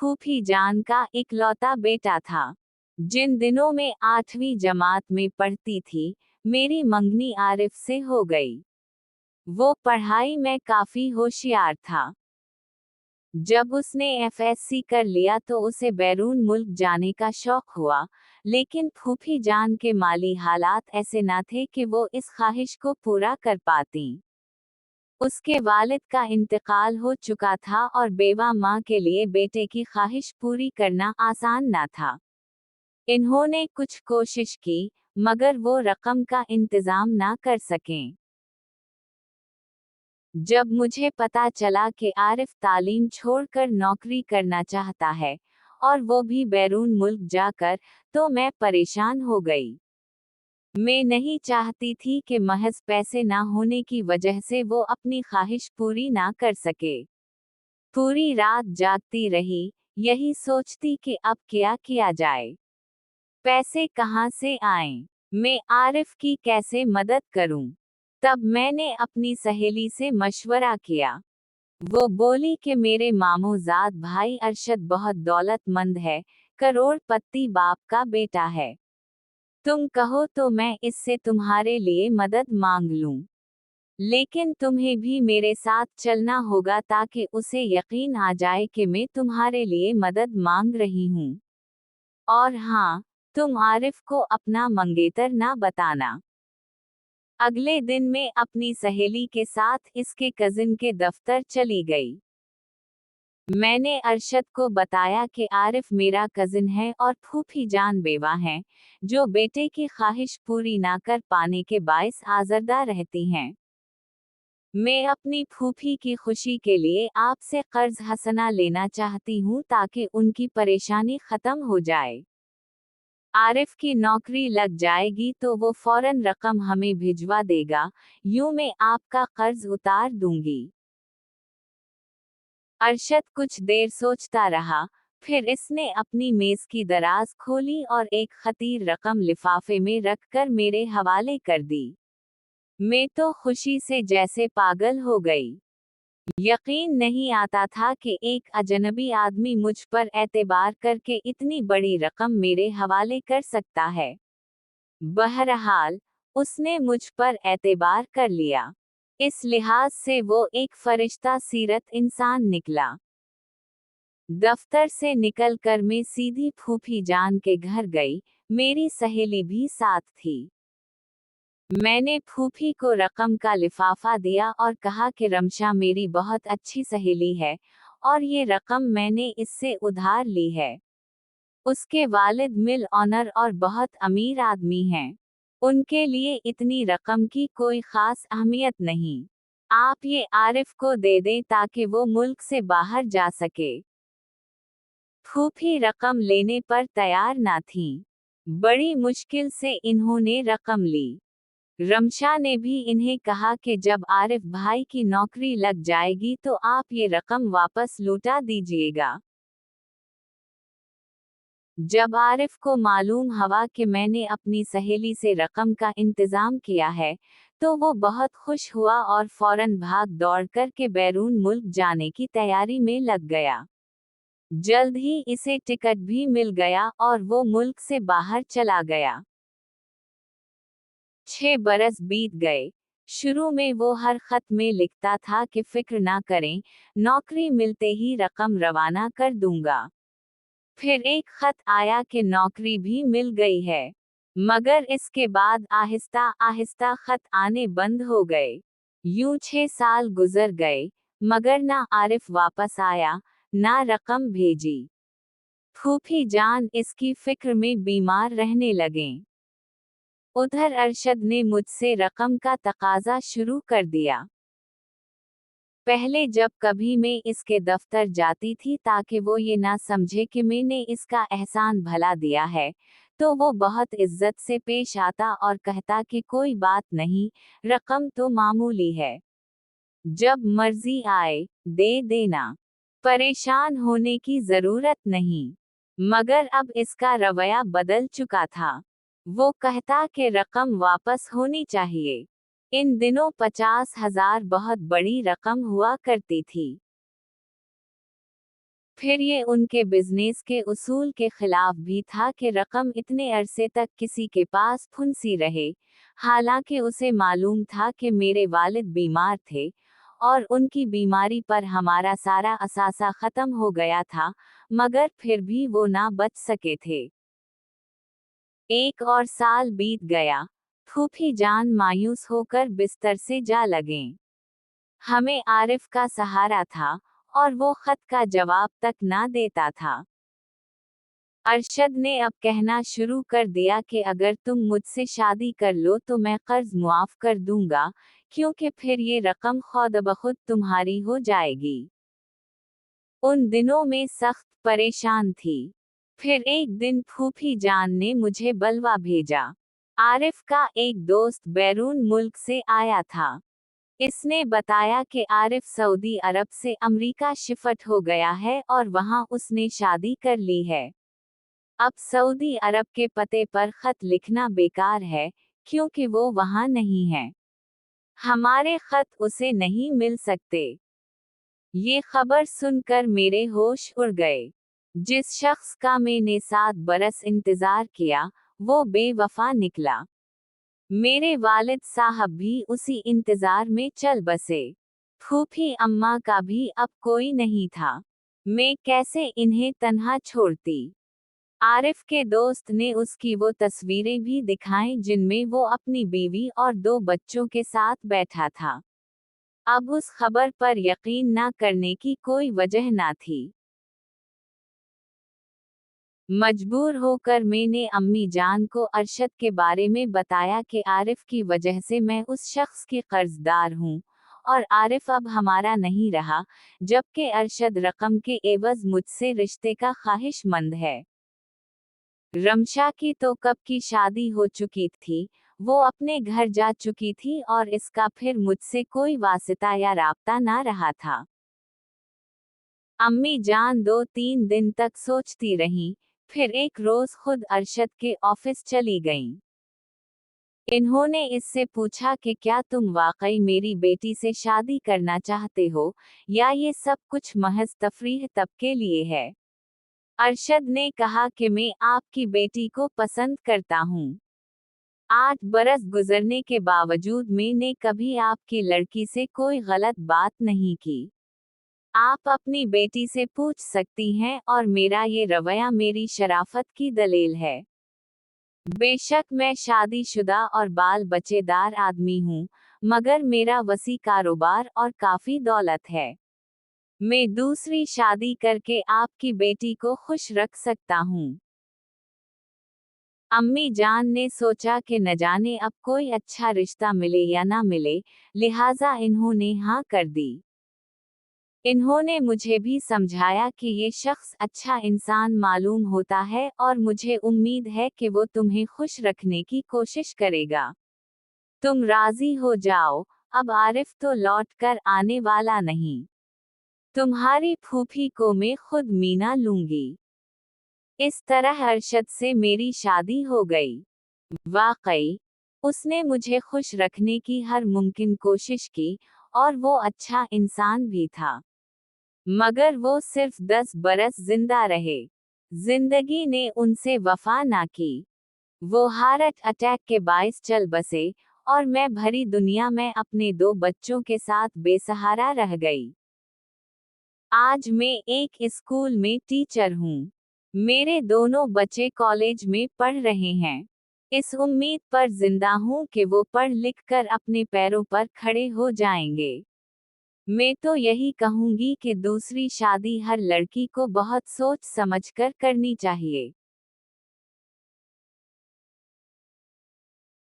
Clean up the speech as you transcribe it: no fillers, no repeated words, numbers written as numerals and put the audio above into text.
फूफी जान का इकलौता बेटा था। जिन दिनों में 8वीं जमात में पढ़ती थी, मेरी मंगनी आरिफ से हो गई। वो पढ़ाई में काफी होशियार था। जब उसने एफएससी कर लिया तो उसे बैरून मुल्क जाने का शौक हुआ, लेकिन फूफी जान के माली हालात ऐसे न थे कि वो इस ख्वाहिश को पूरा कर पाती। उसके वालिद का इंतकाल हो चुका था और बेवा माँ के लिए बेटे की ख्वाहिश पूरी करना आसान न था। इन्होंने कुछ कोशिश की, मगर वो रकम का इंतजाम ना कर सकें। जब मुझे पता चला कि आरिफ तालीम छोड़कर नौकरी करना चाहता है, और वो भी बैरून मुल्क जाकर, तो मैं परेशान हो गई। मैं नहीं चाहती थी कि महज पैसे ना होने की वजह से वो अपनी ख्वाहिश पूरी ना कर सके। पूरी रात जागती रही, यही सोचती कि अब क्या किया जाए। पैसे कहाँ से आएं? मैं आरिफ की कैसे मदद करूं? तब मैंने अपनी सहेली से मशवरा किया। वो बोली कि मेरे मामूजाद भाई अरशद बहुत दौलतमंद है, करोड़पति बाप का बेटा है। तुम कहो तो मैं इससे तुम्हारे लिए मदद मांग लूं। लेकिन तुम्हें भी मेरे साथ चलना होगा ताकि उसे यकीन आ जाए कि मैं तुम्हारे लिए मदद मांग रही हूं। और हाँ, तुम आरिफ को अपना मंगेतर ना बताना। अगले दिन मैं अपनी सहेली के साथ इसके कजिन के दफ्तर चली गई। मैंने अरशद को बताया कि आरिफ मेरा कजिन है और फूफी जान बेवा हैं, जो बेटे की ख्वाहिश पूरी ना कर पाने के बायस आजरदा रहती हैं। मैं अपनी फूफी की खुशी के लिए आपसे कर्ज हसना लेना चाहती हूँ ताकि उनकी परेशानी खत्म हो जाए। आरिफ की नौकरी लग जाएगी तो वो फौरन रकम हमें भिजवा देगा, यूं मैं आपका कर्ज उतार दूंगी। अरशद कुछ देर सोचता रहा, फिर इसने अपनी मेज की दराज खोली और एक खतीर रकम लिफाफे में रखकर मेरे हवाले कर दी। मैं तो खुशी से जैसे पागल हो गई। यकीन नहीं आता था कि एक अजनबी आदमी मुझ पर एतबार करके इतनी बड़ी रकम मेरे हवाले कर सकता है। बहरहाल, उसने मुझ पर एतबार कर लिया। इस लिहाज से वो एक फरिश्ता सीरत इंसान निकला। दफ्तर से निकलकर मैं सीधी फूफी जान के घर गई, मेरी सहेली भी साथ थी। मैंने फूफी को रकम का लिफाफा दिया और कहा कि रमशा मेरी बहुत अच्छी सहेली है, और ये रकम मैंने इससे उधार ली है। उसके वालिद मिल ऑनर और बहुत अमीर आदमी हैं। उनके लिए इतनी रकम की कोई खास अहमियत नहीं। आप ये आरिफ को दे दें ताकि वो मुल्क से बाहर जा सके। फूफी रकम लेने पर तैयार ना थीं। बड़ी मुश्किल से इन्होंने रकम ली। रमशा ने भी इन्हें कहा कि जब आरिफ भाई की नौकरी लग जाएगी तो आप ये रकम वापस लौटा दीजिएगा। जब आरिफ को मालूम हुआ कि मैंने अपनी सहेली से रकम का इंतजाम किया है, तो वो बहुत खुश हुआ और फौरन भाग दौड़ कर के बैरून मुल्क जाने की तैयारी में लग गया। जल्द ही इसे टिकट भी मिल गया और वो मुल्क से बाहर चला गया। 6 बरस बीत गए। शुरू में वो हर खत में लिखता था कि फिक्र ना करें, नौकरी मिलते ही रकम रवाना कर दूंगा। फिर एक खत आया कि नौकरी भी मिल गई है। मगर इसके बाद आहिस्ता आहिस्ता खत आने बंद हो गए। यूं 6 साल गुजर गए, मगर ना आरिफ वापस आया, ना रकम भेजी। फूफी जान इसकी फिक्र में बीमार रहने लगें। उधर अरशद ने मुझसे रकम का तकाजा शुरू कर दिया। पहले जब कभी मैं इसके दफ्तर जाती थी ताकि वो ये ना समझे कि मैंने इसका एहसान भला दिया है, तो वो बहुत इज्जत से पेश आता और कहता कि कोई बात नहीं, रकम तो मामूली है, जब मर्जी आए दे देना, परेशान होने की जरूरत नहीं। मगर अब इसका रवैया बदल चुका था। वो कहता कि रकम वापस होनी चाहिए। इन दिनों 50,000 बहुत बड़ी रकम हुआ करती थी। फिर ये उनके बिजनेस के उसूल के खिलाफ भी था कि रकम इतने अरसे तक किसी के पास फुंसी रहे। हालांकि उसे मालूम था कि मेरे वालिद बीमार थे और उनकी बीमारी पर हमारा सारा असासा खत्म हो गया था, मगर फिर भी वो ना बच सके थे। 1 और साल बीत गया। फूफी जान मायूस होकर बिस्तर से जा लगें। हमें आरिफ का सहारा था और वो खत का जवाब तक ना देता था। अरशद ने अब कहना शुरू कर दिया कि अगर तुम मुझसे शादी कर लो तो मैं कर्ज मुआफ कर दूंगा, क्योंकि फिर ये रकम खुद ब खुद तुम्हारी हो जाएगी। उन दिनों में सख्त परेशान थी। फिर एक दिन फूफी जान ने मुझे बलवा भेजा। आरिफ का एक दोस्त बैरून मुल्क से आया था। इसने बताया कि आरिफ सऊदी अरब से अमेरिका शिफ्ट हो गया है और वहां उसने शादी कर ली है। अब सऊदी अरब के पते पर खत लिखना बेकार है, क्योंकि वो वहां नहीं है। हमारे खत उसे नहीं मिल सकते। ये खबर सुनकर मेरे होश उड़ गए। जिस शख्स का मैंने 7 बरस इंतजार किया, वो बेवफा निकला। मेरे वालिद साहब भी उसी इंतजार में चल बसे। फूफी अम्मा का भी अब कोई नहीं था। मैं कैसे इन्हें तन्हा छोड़ती। आरिफ के दोस्त ने उसकी वो तस्वीरें भी दिखाईं जिनमें वो अपनी बीवी और 2 बच्चों के साथ बैठा था। अब उस खबर पर यकीन न करने की कोई वजह न थी। मजबूर होकर मैंने अम्मी जान को अरशद के बारे में बताया कि आरिफ की वजह से मैं उस शख्स की कर्जदार हूँ और आरिफ अब हमारा नहीं रहा, जबकि अरशद रकम के एवज मुझसे रिश्ते का ख्वाहिशमंद है। रमशा की तो कब की शादी हो चुकी थी, वो अपने घर जा चुकी थी और इसका फिर मुझसे कोई वास्ता या राब्ता ना रहा था। अम्मी जान 2-3 दिन तक सोचती रहीं, फिर एक रोज खुद अरशद के ऑफिस चली गईं। इन्होंने इससे पूछा कि क्या तुम वाकई मेरी बेटी से शादी करना चाहते हो, या ये सब कुछ महज तफरीह तब के लिए है। अरशद ने कहा कि मैं आपकी बेटी को पसंद करता हूँ। 8 बरस गुजरने के बावजूद मैंने कभी आपकी लड़की से कोई गलत बात नहीं की। आप अपनी बेटी से पूछ सकती हैं और मेरा ये रवैया मेरी शराफत की दलील है। बेशक मैं शादीशुदा और बाल बच्चेदार आदमी हूँ, मगर मेरा वसी कारोबार और काफी दौलत है। मैं दूसरी शादी करके आपकी बेटी को खुश रख सकता हूँ। अम्मी जान ने सोचा कि न जाने अब कोई अच्छा रिश्ता मिले या ना मिले, लिहाजा इन्होंने हाँ कर दी। इन्होंने मुझे भी समझाया कि ये शख्स अच्छा इंसान मालूम होता है और मुझे उम्मीद है कि वो तुम्हें खुश रखने की कोशिश करेगा। तुम राजी हो जाओ, अब आरिफ तो लौट कर आने वाला नहीं। तुम्हारी फूफी को मैं खुद मीना लूंगी। इस तरह अरशद से मेरी शादी हो गई। वाकई उसने मुझे खुश रखने की हर मुमकिन कोशिश की, और वो अच्छा इंसान भी था। मगर वो सिर्फ 10 बरस जिंदा रहे। जिंदगी ने उनसे वफा ना की। वो हार्ट अटैक के बाइस चल बसे और मैं भरी दुनिया में अपने 2 बच्चों के साथ बेसहारा रह गई। आज मैं एक स्कूल में टीचर हूँ। मेरे दोनों बच्चे कॉलेज में पढ़ रहे हैं। इस उम्मीद पर जिंदा हूँ कि वो पढ़ लिख कर अपने पैरों पर खड़े हो जाएंगे। मैं तो यही कहूंगी कि दूसरी शादी हर लड़की को बहुत सोच समझकर करनी चाहिए।